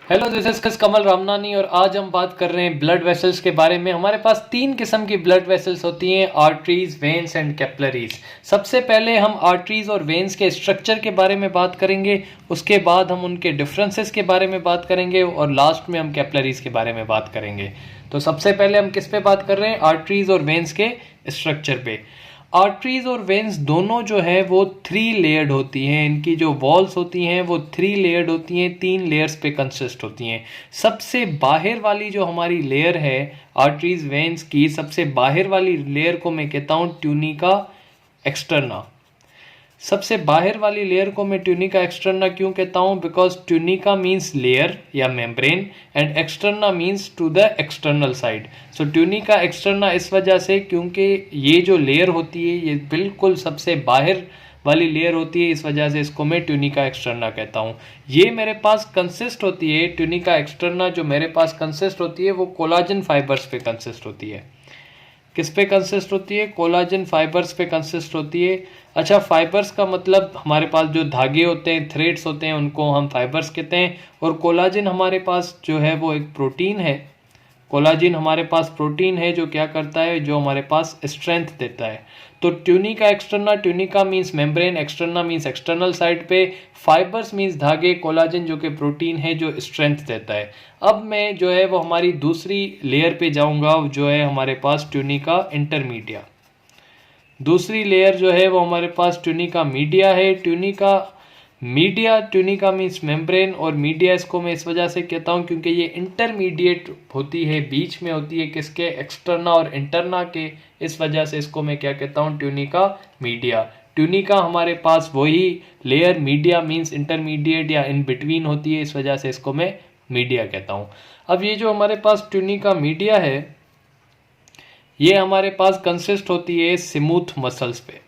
Hello, this is कमल रामनानी और आज हम बात कर रहे हैं ब्लड वेसल्स के बारे में। हमारे पास तीन किस्म की ब्लड वेसल्स होती हैं, आर्टरीज, वेन्स एंड कैपिलरीज। सबसे पहले हम आर्टरीज और वेन्स के स्ट्रक्चर के बारे में बात करेंगे, उसके बाद हम उनके डिफरेंसेस के बारे में बात करेंगे और लास्ट में हम कैपिलरीज के बारे में बात करेंगे। तो सबसे पहले हम किस पे बात कर रहे हैं? आर्टरीज और वेन्स के स्ट्रक्चर पे। आर्टरीज और वेन्स दोनों जो है वो थ्री लेयर्ड होती हैं। इनकी जो वॉल्स होती हैं वो थ्री लेयर्ड होती हैं, तीन लेयर्स पे कंसिस्ट होती हैं। सबसे बाहर वाली जो हमारी लेयर है आर्टरीज वेन्स की, सबसे बाहर वाली लेयर को मैं कहता हूँ ट्यूनिका एक्सटर्ना। सबसे बाहर वाली लेयर को मैं ट्यूनिका एक्सटर्ना क्यों कहता हूँ? बिकॉज ट्यूनिका मीन्स लेयर या membrane and externa means to the external side. So tunica externa इस वजह से क्योंकि ये जो लेयर होती है ये बिल्कुल सबसे बाहर वाली लेयर होती है, इस वजह से इसको मैं ट्यूनिका एक्सटर्ना कहता हूँ। ये मेरे पास कंसिस्ट होती है, ट्यूनिका एक्सटर्ना जो मेरे पास कंसिस्ट होती है वो कोलाजन फाइबर्स पे कंसिस्ट होती है। किस पे कंसिस्ट होती है? कोलाजन फाइबर्स पे कंसिस्ट होती है। अच्छा, फाइबर्स का मतलब हमारे पास जो धागे होते हैं, थ्रेड्स होते हैं, उनको हम फाइबर्स कहते हैं। और कोलाजन हमारे पास जो है वो एक प्रोटीन है। कोलाजिन हमारे पास प्रोटीन है जो क्या करता है, जो हमारे पास स्ट्रेंथ देता है। तो tunica externa, tunica means membrane, externa means external side पे, फाइबर्स मीन्स धागे, कोलाजिन जो कि प्रोटीन है जो स्ट्रेंथ देता है। अब मैं जो है वो हमारी दूसरी लेयर पे जाऊंगा, जो है हमारे पास ट्यूनिका इंटरमीडिया। दूसरी लेयर जो है वो हमारे पास ट्यूनिका मीडिया है। Tunica media, tunica means membrane, और मीडिया इसको मैं इस वजह से कहता हूँ क्योंकि ये इंटरमीडिएट होती है, बीच में होती है किसके? एक्सटर्ना और इंटरना के। इस वजह से इसको मैं क्या कहता हूँ? Tunica media. ट्यूनिका हमारे पास वही लेयर, मीडिया मीन्स इंटरमीडिएट या इन बिटवीन होती है, इस वजह से इसको मैं मीडिया कहता हूँ। अब ये जो हमारे पास ट्यूनिका मीडिया है ये हमारे पास कंसिस्ट होती है स्मूथ मसल्स पे।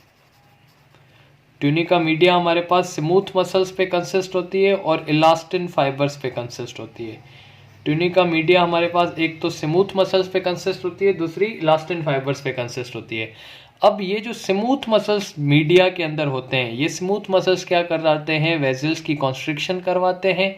ट्यूनिका मीडिया हमारे पास स्मूथ मसल्स पे कंसिस्ट होती है और इलास्टिन फाइबर्स पे कंसिस्ट होती है। ट्यूनिका मीडिया हमारे पास एक तो स्मूथ मसल्स पे कंसिस्ट होती है, दूसरी इलास्टिन फाइबर्स पे कंसिस्ट होती है। अब ये जो स्मूथ मसल्स मीडिया के अंदर होते हैं, ये स्मूथ मसल्स क्या करवाते हैं? वेसल्स की कॉन्स्ट्रिक्शन करवाते हैं,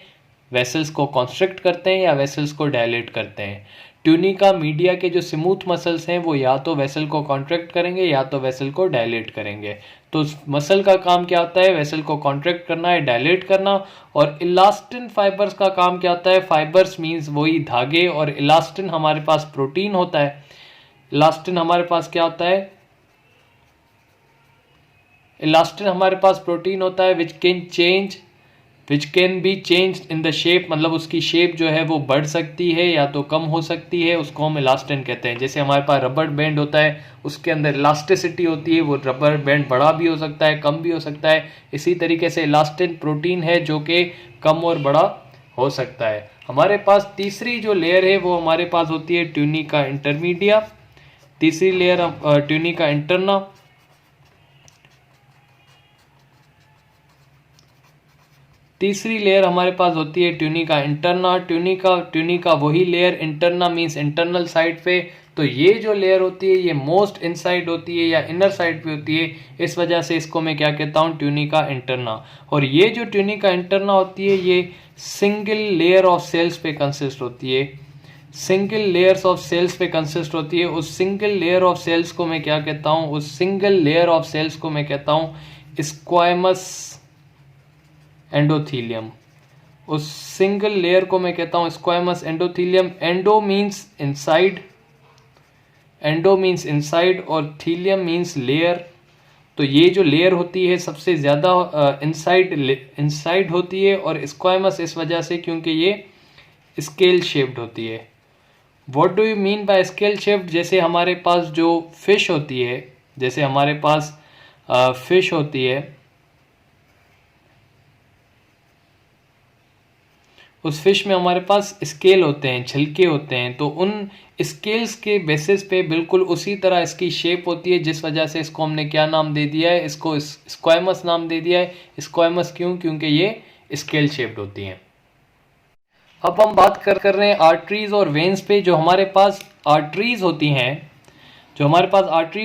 वेसल्स को कॉन्स्ट्रिक्ट करते हैं या वेसल्स को डायलेट करते हैं। ट्यूनिका मीडिया के जो स्मूथ मसल्स हैं वो या तो वेसल को कॉन्ट्रैक्ट करेंगे या तो वेसल को डायलेट करेंगे। तो मसल का काम क्या होता है? वेसल को कॉन्ट्रैक्ट करना है, डायलेट करना। और इलास्टिन फाइबर्स का काम क्या होता है? फाइबर्स मीन्स वही धागे, और इलास्टिन हमारे पास प्रोटीन होता है। इलास्टिन हमारे पास क्या होता है? इलास्टिन हमारे पास प्रोटीन होता है which can be change in the shape, मतलब उसकी शेप जो है वो बढ़ सकती है या तो कम हो सकती है, उसको हम इलास्टिन कहते हैं। जैसे हमारे पास रबर बैंड होता है, उसके अंदर इलास्टिसिटी होती है, वो रबर बैंड बड़ा भी हो सकता है, कम भी हो सकता है। इसी तरीके से इलास्टिन प्रोटीन है जो कि कम और बड़ा हो सकता है। हमारे पास तीसरी जो लेयर है वो हमारे पास होती है ट्यूनिका इंटरमीडिया। तीसरी लेयर ट्यूनिका इंटरना। तीसरी लेयर हमारे पास होती है ट्यूनिका इंटरना। ट्यूनिका वही layer, interna means internal side पे। तो ये जो लेयर होती है ये मोस्ट इनसाइड होती है या इनर साइड पे होती है, इस वजह से इसको मैं क्या कहता हूँ? Tunica interna. और ये जो ट्यूनिका इंटरना होती है ये सिंगल लेयर ऑफ सेल्स पे कंसिस्ट होती है, सिंगल लेयर्स ऑफ सेल्स पे कंसिस्ट होती है। उस सिंगल लेयर ऑफ सेल्स को मैं क्या कहता हूँ? उस सिंगल लेयर ऑफ सेल्स को मैं कहता हूँ स्क्वायमस एंडोथीलियम। उस सिंगल लेयर को मैं कहता हूं squamous endothelium. Endo means inside और थीलियम मीन्स लेयर। तो ये जो लेयर होती है सबसे ज्यादा इनसाइड होती है, और स्क्वायमस इस वजह से क्योंकि ये स्केल शेप्ड होती है। What do you mean by scale shaped? जैसे हमारे पास जो फिश होती है, जैसे हमारे पास फिश होती है, उस फिश में हमारे पास स्केल होते हैं, छिलके होते हैं। तो उन स्केल्स के बेसिस पे बिल्कुल उसी तरह इसकी शेप होती है, जिस वजह से इसको हमने क्या नाम दे दिया है? इसको स्क्वायमस नाम दे दिया है। स्क्वायमस क्यों? क्योंकि ये स्केल शेप्ड होती हैं। अब हम बात कर रहे हैं आर्टरीज और वेन्स पे। जो हमारे पास आर्टरीज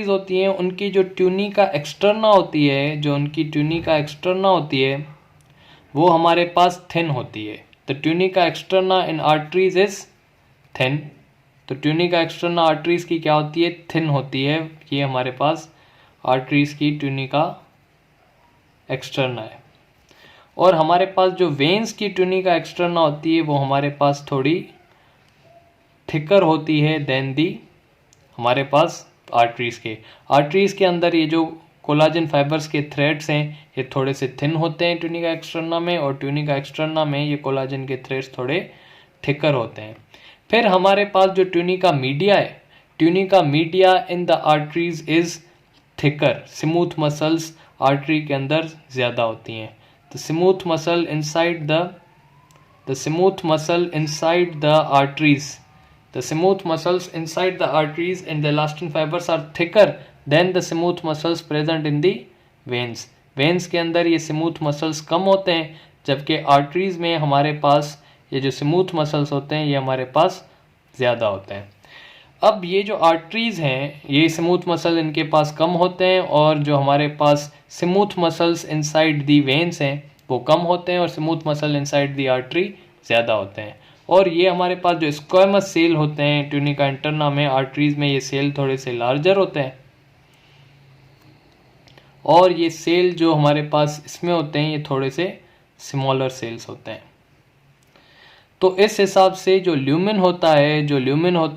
होती हैं, उनकी जो ट्यूनिका एक्सटर्ना होती है, वो हमारे पास थिन होती है। The tunica externa in arteries is thin. तो ट्यूनिका एक्सटर्ना आर्टरीज की क्या होती है, थिन होती है। ये हमारे पास आर्टरीज की ट्यूनिका एक्सटर्ना है। और हमारे पास जो वेन्स की ट्यूनिका एक्सटर्ना होती है वो हमारे पास थोड़ी थिकर होती है देन दी हमारे पास आर्टरीज के अंदर ये जो कोलाजन फाइबर्स के थ्रेड्स हैं ये थोड़े से थिन होते हैं ट्यूनिका एक्सटर्ना में, और ट्यूनिका एक्सटर्ना में ये कोलाजन के थ्रेड्स थोड़े थिकर होते हैं। फिर हमारे पास जो ट्यूनिका मीडिया है, tunica media in the arteries is thicker. Smooth muscles artery के अंदर ज़्यादा होती हैं। The smooth muscle inside the arteries, the smooth muscles inside the arteries and the elastin fibers are thicker than the smooth muscles present in the veins. veins के अंदर ये smooth muscles कम होते हैं, जबकि arteries में हमारे पास ये जो smooth muscles होते हैं ये हमारे पास ज़्यादा होते हैं। अब ये जो आर्टरीज हैं ये स्मूथ मसल इनके पास कम होते हैं, और जो हमारे पास smooth muscles inside the veins हैं वो कम होते हैं, और smooth muscle inside the artery ज़्यादा होते हैं। और ये हमारे पास जो स्क्वेमस सेल होते हैं ट्यूनिका इंटरना में, आर्टरीज में ये सेल थोड़े से लार्जर होते हैं, और ये सेल जो हमारे पास इसमें होते हैं ये थोड़े से स्मॉलर सेल्स होते हैं। तो इस हिसाब से जो ल्यूमेन होता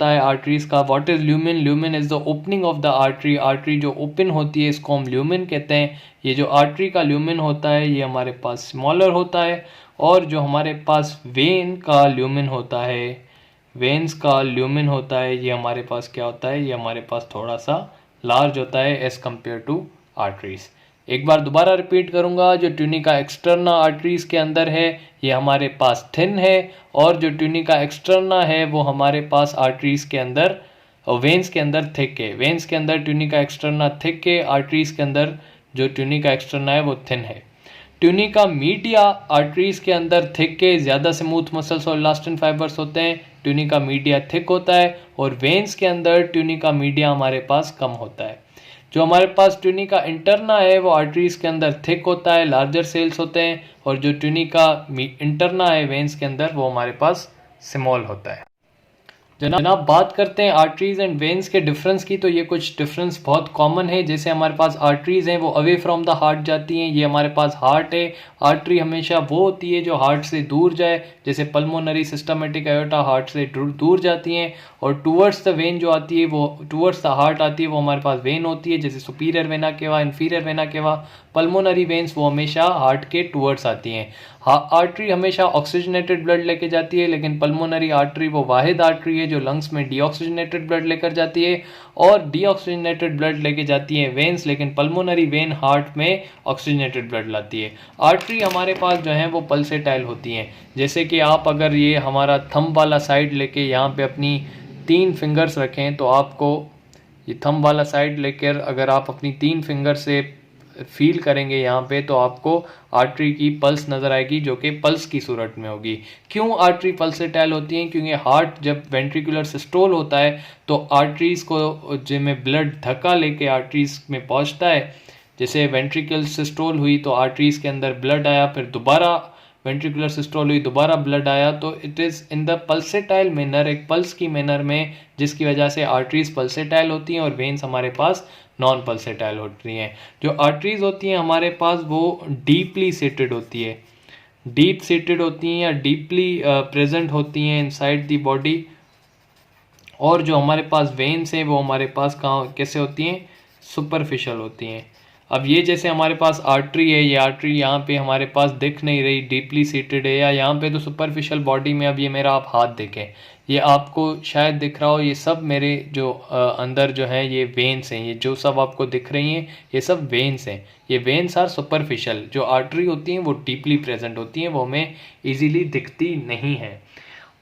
है आर्टरीज का, what is lumen? Lumen is the opening of the artery. Artery जो ओपन होती है इसको हम ल्यूमेन कहते हैं। ये जो आर्टरी का ल्यूमेन होता है ये हमारे पास स्मॉलर होता है, और जो हमारे पास वेन का ल्यूमेन होता है, वेन्स का ल्यूमेन होता है, ये हमारे पास क्या होता है, ये हमारे पास थोड़ा सा लार्ज होता है एज कम्पेयर टू आर्टरीज। एक बार दोबारा रिपीट करूंगा, जो ट्यूनिका एक्सटर्ना आर्टरीज के अंदर है ये हमारे पास थिन है, और जो ट्यूनिका एक्सटर्ना है वो हमारे पास आर्टरीज के अंदर और वेन्स के अंदर थिक है। वेन्स के अंदर ट्यूनिका एक्सटर्ना थिक है, आर्टरीज के अंदर जो ट्यूनिका एक्सटर्ना है वो थिन है। ट्यूनिका मीडिया आर्टरीज के अंदर थिक है, ज़्यादा स्मूथ मसल्स और इलास्टिन फाइबर्स होते हैं, ट्यूनिका मीडिया थिक होता है, और वेन्स के अंदर ट्यूनिका मीडिया हमारे पास कम होता है। जो हमारे पास ट्यूनिका इंटरना है वो आर्टरीज के अंदर थिक होता है, लार्जर सेल्स होते हैं, और जो ट्यूनिका इंटरना है वेन्स के अंदर वो हमारे पास स्मॉल होता है। जनाब बात करते हैं आर्टरीज एंड वेन्स के डिफरेंस की, तो ये कुछ डिफरेंस बहुत कॉमन है। जैसे हमारे पास आर्टरीज हैं वो अवे फ्रॉम द हार्ट जाती हैं, ये हमारे पास हार्ट है। आर्टरी हमेशा वो होती है जो हार्ट से दूर जाए, जैसे पल्मोनरी सिस्टमेटिक एयोटा हार्ट से दूर जाती हैं, और टूवर्ड्स द वेन जो आती है वो टूवर्ड्स द हार्ट आती है, वो हमारे पास वेन होती है, जैसे superior vena cava, inferior vena cava. Pulmonary veins वो हमेशा हार्ट के टूवर्ड्स आती हैं। आर्टरी हमेशा ऑक्सीजनेटेड ब्लड लेके जाती है, लेकिन पल्मोनरी आर्टरी वो वाहिद आर्टरी है जो लंग्स में डीऑक्सीजनेटेड ब्लड लेकर जाती है, और डीऑक्सीजनेटेड ब्लड लेके जाती है वेन्स, लेकिन पल्मोनरी वेन हार्ट में ऑक्सीजनेटेड ब्लड लाती है। आर्टरी हमारे पास जो है वो पल्सेटाइल होती हैं, जैसे कि आप अगर ये हमारा थंब वाला साइड लेके यहाँ पे अपनी 3 फिंगर्स रखें, तो आपको ये थंब वाला साइड लेकर अगर आप अपनी 3 फिंगर से फील करेंगे यहाँ पे, तो आपको आर्टरी की पल्स नज़र आएगी जो कि पल्स की सूरत में होगी। क्यों आर्टरी पल्सेटाइल होती हैं? क्योंकि हार्ट जब वेंट्रिकुलर सिस्टोल होता है तो आर्टरीज को जिनमें ब्लड धक्का लेके आर्टरीज में पहुँचता है, जैसे वेंट्रिकल सिस्टोल हुई तो आर्टरीज के अंदर ब्लड आया, फिर दोबारा वेंट्रिकुलर सिस्टोल हुई, दोबारा ब्लड आया, तो it is in the pulsatile manner, एक पल्स की मैनर में, जिसकी वजह से आर्टरीज पल्सेटाइल होती हैं और वेन्स हमारे पास नॉन पल्सेटाइल होती हैं। जो आर्टरीज होती हैं हमारे पास वो डीपली सेटेड होती है, डीप सेटेड होती हैं या डीपली प्रेजेंट होती हैं इनसाइड द बॉडी, और जो हमारे पास वेन्स हैं वो हमारे पास कहाँ कैसे होती हैं? सुपरफिशियल होती हैं। अब ये जैसे हमारे पास आर्टरी है, ये आर्टरी यहाँ पे हमारे पास दिख नहीं रही, डीपली सीटेड है, या यहाँ पे तो सुपरफिशियल बॉडी में, अब ये मेरा आप हाथ देखें, ये आपको शायद दिख रहा हो, ये सब मेरे जो अंदर जो है ये वेन्स हैं, ये जो सब आपको दिख रही हैं ये सब वेन्स हैं। ये वेन्स आर सुपरफिशियल। जो आर्टरी होती हैं वो डीपली प्रेजेंट होती हैं, वो हमें ईजीली दिखती नहीं है।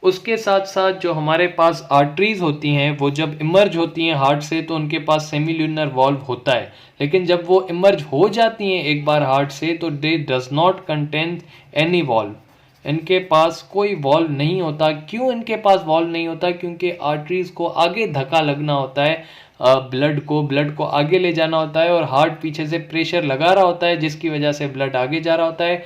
उसके साथ साथ जो हमारे पास आर्टरीज होती हैं वो जब इमर्ज होती हैं हार्ट से तो उनके पास सेमील्यूनर वॉल्व होता है, लेकिन जब वो इमर्ज हो जाती हैं एक बार हार्ट से तो दे does not contain any valve, इनके पास कोई वॉल्व नहीं होता। क्यों इनके पास वॉल्व नहीं होता? क्योंकि आर्टरीज को आगे धक्का लगना होता है, ब्लड को आगे ले जाना होता है, और हार्ट पीछे से प्रेशर लगा रहा होता है जिसकी वजह से ब्लड आगे जा रहा होता है।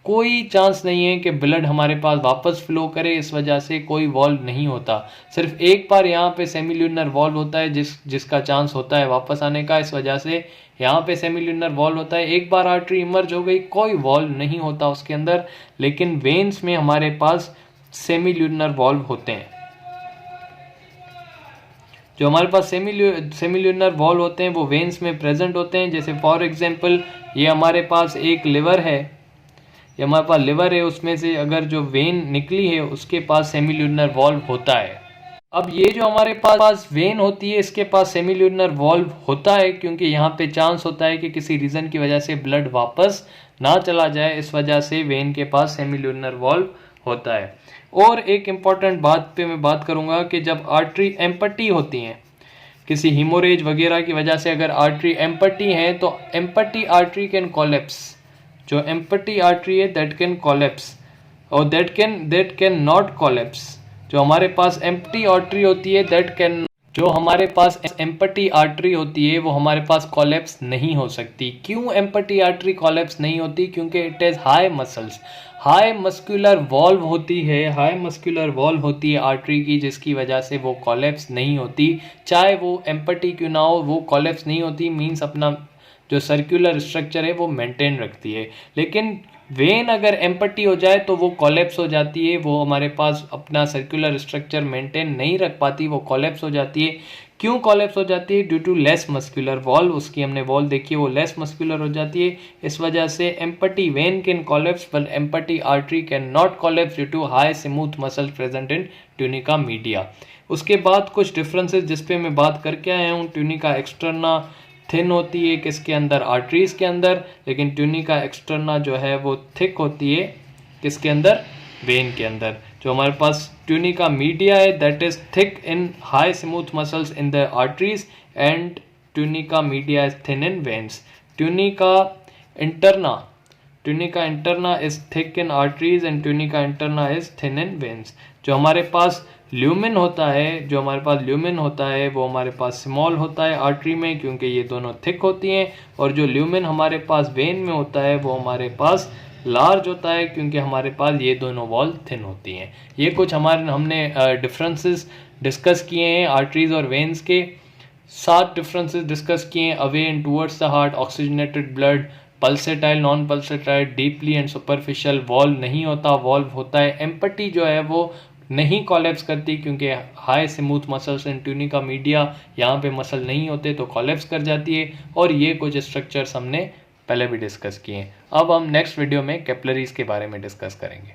कोई चांस नहीं है कि ब्लड हमारे पास वापस फ्लो करे, इस वजह से कोई वॉल्व नहीं होता। सिर्फ एक बार यहाँ पे सेमील्यूनर वॉल्व होता है जिसका चांस होता है वापस आने का, इस वजह से यहाँ पे सेमील्यूनर वॉल्व होता है। एक बार आर्टरी इमर्ज हो गई, कोई वॉल्व नहीं होता उसके अंदर। लेकिन वेन्स में हमारे पास सेमील्यूनर वॉल्व होते हैं। जो हमारे पास सेमील्यूनर वॉल्व होते हैं वो वेन्स में प्रेजेंट होते हैं। जैसे फॉर एग्जांपल ये हमारे पास एक लिवर है, ये हमारे पास लिवर है, उसमें से अगर जो वेन निकली है उसके पास सेमील्यूनर वॉल्व होता है। अब ये जो हमारे पास वेन होती है इसके पास सेमील्यूनर वॉल्व होता है, क्योंकि यहाँ पे चांस होता है कि किसी रीजन की वजह से ब्लड वापस ना चला जाए, इस वजह से वेन के पास सेमील्यूनर वॉल्व होता है। और एक इम्पॉर्टेंट बात पे मैं बात करूंगा कि जब आर्टरी एम्पटी होती हैं, किसी हिमोरेज वगैरह की वजह से अगर आर्टरी एम्पटी है तो एम्पटी आर्टरी कैन कोलैप्स। जो एम्पटी आर्टरी है दैट कैन कोलैप्स और दैट कैन नॉट कोलैप्स। जो हमारे पास एम्पटी आर्टरी होती है जो हमारे पास एम्पटी आर्टरी होती है वो हमारे पास कोलैप्स नहीं हो सकती। क्यों एम्पटी आर्टरी कोलैप्स नहीं होती? क्योंकि it is high muscles, high muscular valve होती है, हाई मस्कुलर वॉल्व होती है आर्टरी की, जिसकी वजह से वो कोलैप्स नहीं होती। चाहे वो एम्पटी क्यों ना हो, वो कोलैप्स नहीं होती। मींस अपना जो सर्कुलर स्ट्रक्चर है वो मेंटेन रखती है। लेकिन वेन अगर एम्पटी हो जाए तो वो कोलैप्स हो जाती है, वो हमारे पास अपना सर्कुलर स्ट्रक्चर मेंटेन नहीं रख पाती, वो कोलैप्स हो जाती है। क्यों कोलैप्स हो जाती है? Due to less muscular valve. उसकी हमने वॉल्व देखी है, वो लेस मस्कुलर हो जाती है, इस वजह से empty vein can collapse but empty artery can not collapse due to high smooth muscle present in tunica media. उसके बाद कुछ डिफरेंसेस जिसपे मैं बात करके आया हूँ। ट्यूनिका एक्सटर्ना थिन होती है किसके अंदर? आर्टरीज के अंदर। लेकिन ट्यूनिका एक्सटर्ना जो है वो थिक होती है किसके अंदर? वेन के अंदर। जो हमारे पास ट्यूनिका मीडिया है that is thick in high smooth muscles in the arteries and tunica media is thin in veins. Tunica interna is thick in arteries and tunica interna is thin in veins. जो हमारे पास lumen होता है वो हमारे पास small होता है artery में, क्योंकि ये दोनों थिक होती हैं। और जो ल्यूमेन हमारे पास वेन में होता है वो हमारे पास लार्ज होता है, क्योंकि हमारे पास ये दोनों वॉल थिन होती हैं। ये कुछ हमने डिफरेंसेस डिस्कस किए हैं आर्टरीज और वेन्स के। 7 डिफरेंसेस डिस्कस किए हैं। Away and towards the heart, oxygenated blood, pulsatile, non pulsatile, deeply and superficial. Valve नहीं होता, वॉल्व होता है। एम्पटी जो है वो नहीं कोलैप्स करती, क्योंकि हाई स्मूथ मसल्स इन ट्यूनिका मीडिया, यहाँ पे मसल नहीं होते तो कोलैप्स कर जाती है। और ये कुछ स्ट्रक्चर्स हमने पहले भी डिस्कस किए हैं। अब हम नेक्स्ट वीडियो में कैपिलरीज के बारे में डिस्कस करेंगे।